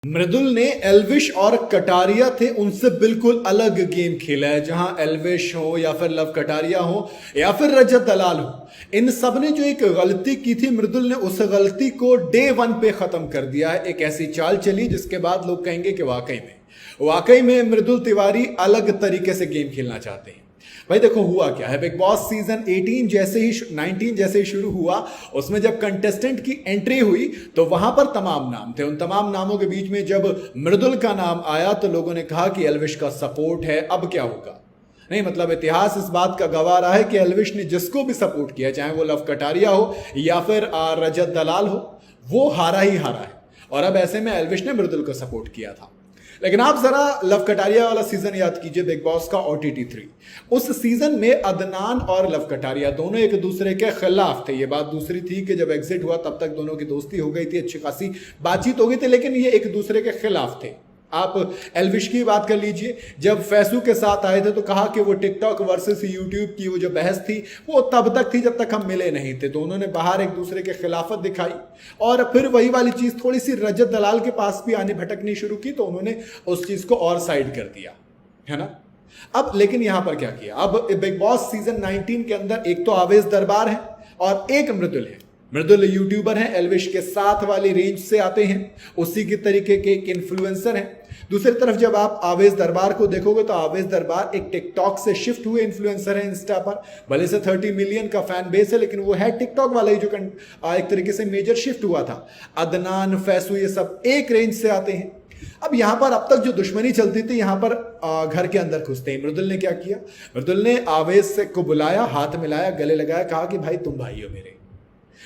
मृदुल ने एल्विश और कटारिया थे उनसे बिल्कुल अलग गेम खेला है। जहां एल्विश हो या फिर लव कटारिया हो या फिर रजत दलाल हो, इन सब ने जो एक गलती की थी, मृदुल ने उस गलती को डे वन पे खत्म कर दिया है। एक ऐसी चाल चली जिसके बाद लोग कहेंगे कि वाकई में मृदुल तिवारी अलग तरीके से गेम खेलना चाहते हैं। भाई देखो हुआ क्या है, बिग बॉस सीजन 19 जैसे ही शुरू हुआ, उसमें जब कंटेस्टेंट की एंट्री हुई तो वहां पर तमाम नाम थे। उन तमाम नामों के बीच में जब मृदुल का नाम आया तो लोगों ने कहा कि एल्विश का सपोर्ट है, अब क्या होगा। नहीं, मतलब इतिहास इस बात का गवाह रहा है कि एल्विश ने जिसको भी सपोर्ट किया, चाहे वो लव कटारिया हो या फिर रजत दलाल हो, वो हारा ही हारा है। और अब ऐसे में एल्विश ने मृदुल को सपोर्ट किया था। लेकिन आप जरा लव कटारिया वाला सीजन याद कीजिए, बिग बॉस का OTT 3। उस सीजन में अदनान और लव कटारिया दोनों एक दूसरे के खिलाफ थे। ये बात दूसरी थी कि जब एग्जिट हुआ तब तक दोनों की दोस्ती हो गई थी, अच्छी खासी बातचीत हो गई थी, लेकिन ये एक दूसरे के खिलाफ थे। आप एल्विश की बात कर लीजिए, जब फैसू के साथ आए थे तो कहा कि वो टिकटॉक वर्सेस यूट्यूब की वो जो बहस थी वो तब तक थी जब तक हम मिले नहीं थे। तो उन्होंने बाहर एक दूसरे के खिलाफत दिखाई और फिर वही वाली चीज थोड़ी सी रजत दलाल के पास भी आने भटकनी शुरू की, तो उन्होंने उस चीज को और साइड कर दिया, है ना। अब लेकिन यहां पर क्या किया, अब बिग बॉस सीजन 19 के अंदर एक तो आवेश दरबार है और एक मृदुल है। मृदुल यूट्यूबर हैं, एल्विश के साथ वाली रेंज से आते हैं, उसी की तरीके के एक इन्फ्लुएंसर हैं। दूसरी तरफ जब आप आवेश दरबार को देखोगे तो आवेश दरबार एक टिकटॉक से शिफ्ट हुए इन्फ्लुएंसर है। इंस्टा पर भले से 30 मिलियन का फैन बेस है, लेकिन वो है टिकटॉक वाला ही जो एक तरीके से मेजर शिफ्ट हुआ था। अदनान, फैसू, ये सब एक रेंज से आते हैं। अब यहां पर अब तक जो दुश्मनी चलती थी, यहां पर घर के अंदर घुसते ही मृदुल ने क्या किया, मृदुल ने आवेश को बुलाया, हाथ मिलाया, गले लगाया, कहा कि भाई तुम भाई हो मेरे।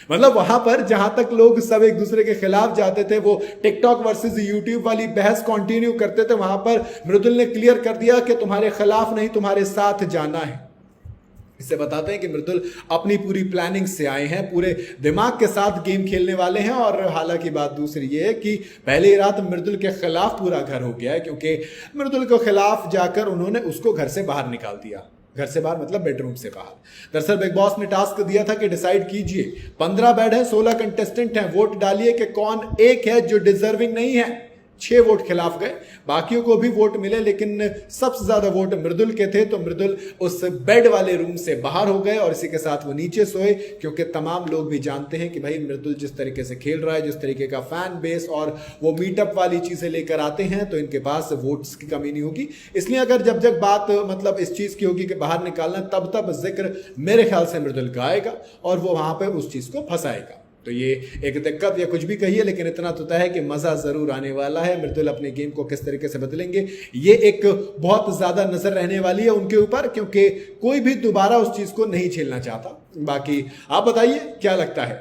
मतलब वहां पर जहां तक लोग सब एक दूसरे के खिलाफ जाते थे, वो टिकटॉक वर्सेस यूट्यूब वाली बहस कंटिन्यू करते थे, वहां पर मृदुल ने क्लियर कर दिया कि तुम्हारे खिलाफ नहीं, तुम्हारे साथ जाना है। इससे बताते हैं कि मृदुल अपनी पूरी प्लानिंग से आए हैं, पूरे दिमाग के साथ गेम खेलने वाले हैं। और हालांकि बात दूसरी ये है कि पहले ही रात मृदुल के खिलाफ पूरा घर हो गया है, क्योंकि मृदुल के खिलाफ जाकर उन्होंने उसको घर से बाहर निकाल दिया। घर से बाहर मतलब बेडरूम से बाहर। दरअसल बिग बॉस ने टास्क दिया था कि डिसाइड कीजिए, 15 बेड है, 16 कंटेस्टेंट हैं, वोट डालिए कि कौन एक है जो डिजर्विंग नहीं है। 6 वोट खिलाफ गए, बाकियों को भी वोट मिले, लेकिन सबसे ज्यादा वोट मृदुल के थे। तो मृदुल उस बेड वाले रूम से बाहर हो गए और इसी के साथ वो नीचे सोए, क्योंकि तमाम लोग भी जानते हैं कि भाई मृदुल जिस तरीके से खेल रहा है, जिस तरीके का फैन बेस और वो मीटअप वाली चीजें लेकर आते हैं, तो इनके पास वोट्स की कमी नहीं होगी। इसलिए अगर जब जब बात मतलब इस चीज की होगी कि बाहर निकालना, तब तब जिक्र मेरे ख्याल से मृदुल का आएगा और वो वहां पर उस चीज को फंसाएगा। तो ये एक दिक्कत या कुछ भी कहिए, लेकिन इतना तो तय है कि मजा जरूर आने वाला है। मृदुल अपने गेम को किस तरीके से बदलेंगे, ये एक बहुत ज्यादा नजर रहने वाली है उनके ऊपर, क्योंकि कोई भी दोबारा उस चीज को नहीं झेलना चाहता। बाकी आप बताइए क्या लगता है,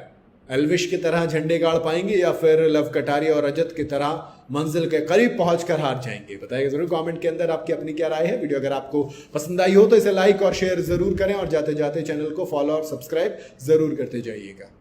एल्विश की तरह झंडे गाड़ पाएंगे या फिर लव कटारिया और रजत की तरह मंजिल के करीब पहुंचकर हार जाएंगे? बताइएगा जरूर कमेंट के अंदर आपकी अपनी क्या राय है। वीडियो अगर आपको पसंद आई हो तो इसे लाइक और शेयर जरूर करें और जाते जाते चैनल को फॉलो और सब्सक्राइब जरूर करते जाइएगा।